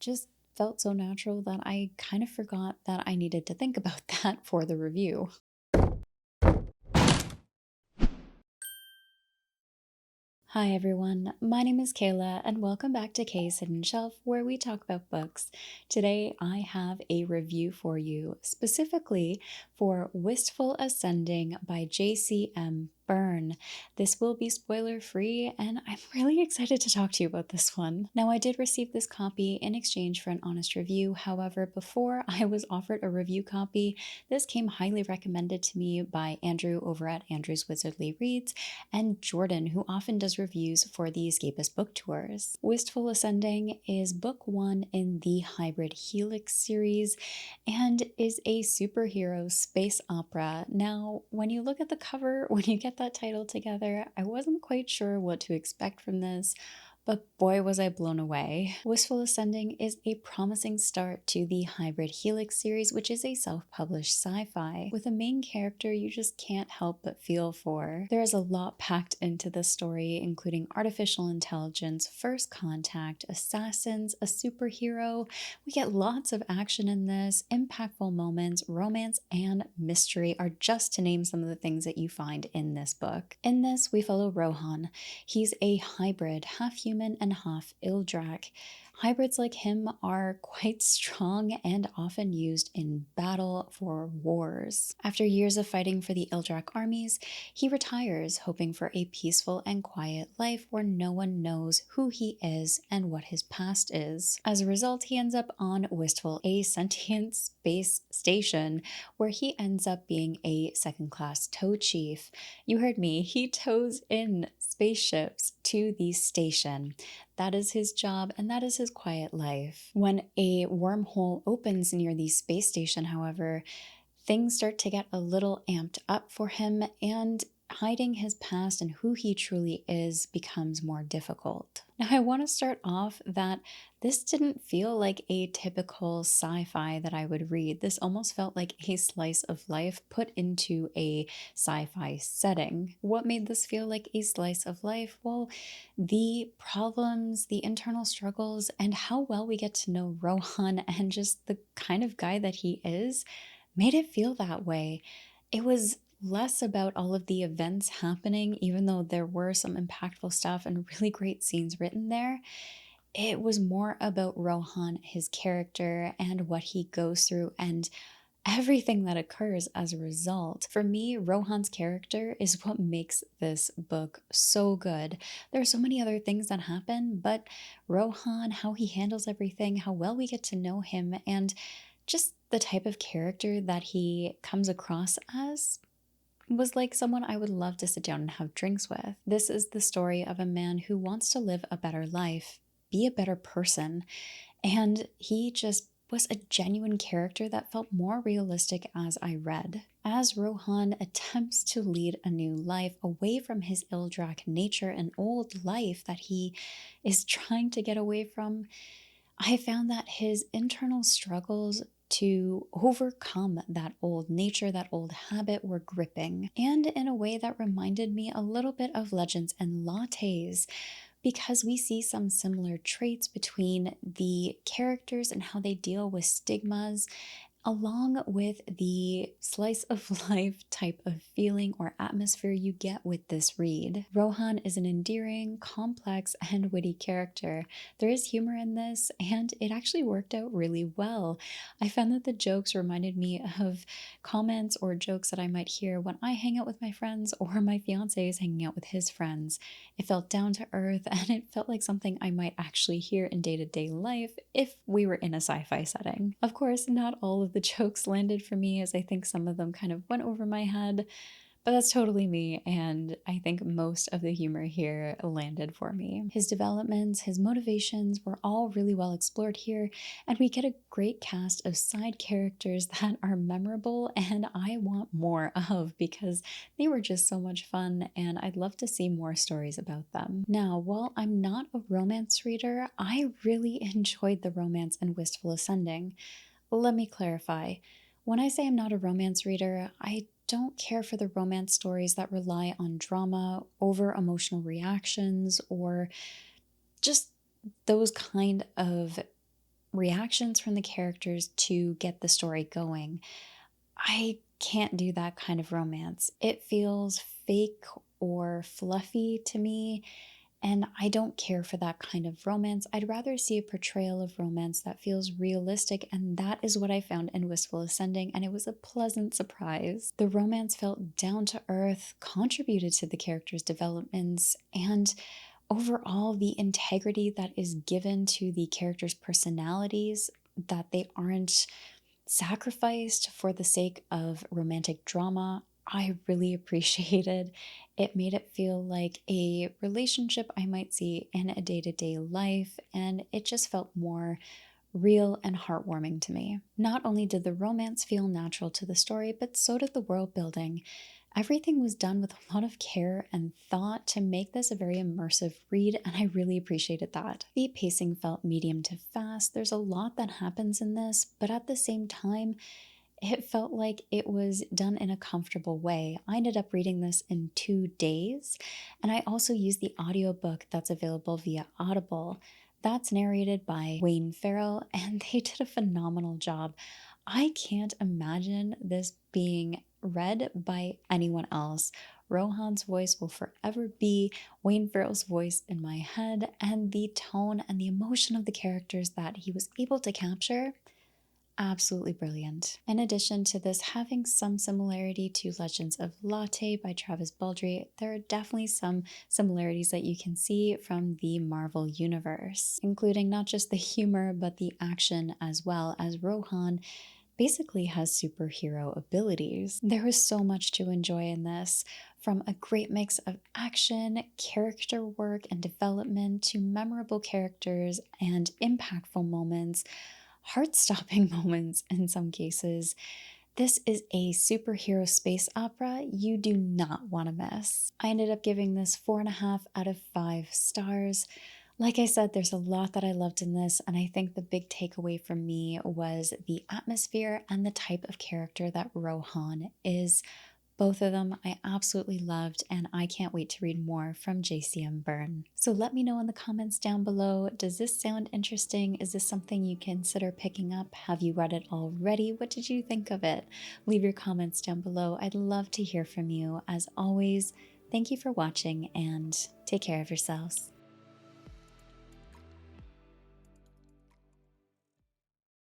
just felt so natural that I kind of forgot that I needed to think about that for the review. Hi everyone, my name is Kayla and welcome back to Kay's Hidden Shelf where we talk about books. Today I have a review for you specifically for Wistful Ascending by JCM Berne. This will be spoiler free and I'm really excited to talk to you about this one. Now I did receive this copy in exchange for an honest review, however before I was offered a review copy, this came highly recommended to me by Andrew over at Andrew's Wizardly Reads and Jordan, who often does reviews for the Escapist book tours. Wistful Ascending is book one in the hybrid Helix series and is a superhero space opera. Now, when you look at the cover, when you get that title together, I wasn't quite sure what to expect from this, but boy was I blown away. Wistful Ascending is a promising start to the hybrid Helix series, which is a self-published sci-fi with a main character you just can't help but feel for. There is a lot packed into the story, including artificial intelligence, first contact, assassins, a superhero. We get lots of action in this, impactful moments, romance, and mystery are just to name some of the things that you find in this book. In this, we follow Rohan. He's a hybrid, half human and half Ildrak. Hybrids like him are quite strong and often used in battle for wars. After years of fighting for the Ildrak armies, he retires, hoping for a peaceful and quiet life where no one knows who he is and what his past is. As a result, he ends up on Wistful, a sentient space station, where he ends up being a second-class tow chief. You heard me, he tows in spaceships to the station. That is his job and that is his quiet life. When a wormhole opens near the space station, however, things start to get a little amped up for him and hiding his past and who he truly is becomes more difficult. Now, I want to start off that this didn't feel like a typical sci-fi that I would read. This almost felt like a slice of life put into a sci-fi setting. What made this feel like a slice of life? Well, the problems, the internal struggles, and how well we get to know Rohan and just the kind of guy that he is made it feel that way. It was less about all of the events happening, even though there were some impactful stuff and really great scenes written there. It was more about Rohan, his character, and what he goes through and everything that occurs as a result. For me, Rohan's character is what makes this book so good. There are so many other things that happen, but Rohan, how he handles everything, how well we get to know him, and just the type of character that he comes across as was like someone I would love to sit down and have drinks with. This is the story of a man who wants to live a better life, be a better person, and he just was a genuine character that felt more realistic as I read. As Rohan attempts to lead a new life away from his Ildrak nature and old life that he is trying to get away from, I found that his internal struggles to overcome that old nature, that old habit, were gripping, and in a way that reminded me a little bit of Legends and Lattes, because we see some similar traits between the characters and how they deal with stigmas, along with the slice of life type of feeling or atmosphere you get with this read. Rohan is an endearing, complex, and witty character. There is humor in this, and it actually worked out really well. I found that the jokes reminded me of comments or jokes that I might hear when I hang out with my friends or my fiance is hanging out with his friends. It felt down to earth, and it felt like something I might actually hear in day-to-day life if we were in a sci-fi setting. Of course, not all of the jokes landed for me, as I think some of them kind of went over my head, but that's totally me, and I think most of the humor here landed for me. His developments, his motivations were all really well explored here, and we get a great cast of side characters that are memorable and I want more of because they were just so much fun and I'd love to see more stories about them. Now, while I'm not a romance reader, I really enjoyed the romance in Wistful Ascending. Let me clarify. When I say I'm not a romance reader, I don't care for the romance stories that rely on drama, over emotional reactions, or just those kind of reactions from the characters to get the story going. I can't do that kind of romance. It feels fake or fluffy to me, and I don't care for that kind of romance. I'd rather see a portrayal of romance that feels realistic, and that is what I found in Wistful Ascending, and it was a pleasant surprise. The romance felt down to earth, contributed to the characters' developments, and overall, the integrity that is given to the characters' personalities, that they aren't sacrificed for the sake of romantic drama, I really appreciated. It made it feel like a relationship I might see in a day to day life, and it just felt more real and heartwarming to me. Not only did the romance feel natural to the story, but so did the world building. Everything was done with a lot of care and thought to make this a very immersive read, and I really appreciated that. The pacing felt medium to fast. There's a lot that happens in this, but at the same time, it felt like it was done in a comfortable way. I ended up reading this in 2 days, and I also used the audiobook that's available via Audible. That's narrated by Wayne Farrell, and they did a phenomenal job. I can't imagine this being read by anyone else. Rohan's voice will forever be Wayne Farrell's voice in my head, and the tone and the emotion of the characters that he was able to capture, absolutely brilliant. In addition to this having some similarity to Legends of Latte by Travis Baldree, there are definitely some similarities that you can see from the Marvel Universe, including not just the humor but the action as well, as Rohan basically has superhero abilities. There was so much to enjoy in this, from a great mix of action, character work, and development to memorable characters and impactful moments, heart-stopping moments in some cases. This is a superhero space opera you do not want to miss. I ended up giving this 4.5 out of 5 stars. Like I said, there's a lot that I loved in this, and I think the big takeaway from me was the atmosphere and the type of character that Rohan is. Both of them I absolutely loved, and I can't wait to read more from JCM Berne. So let me know in the comments down below, does this sound interesting? Is this something you consider picking up? Have you read it already? What did you think of it? Leave your comments down below. I'd love to hear from you. As always, thank you for watching, and take care of yourselves.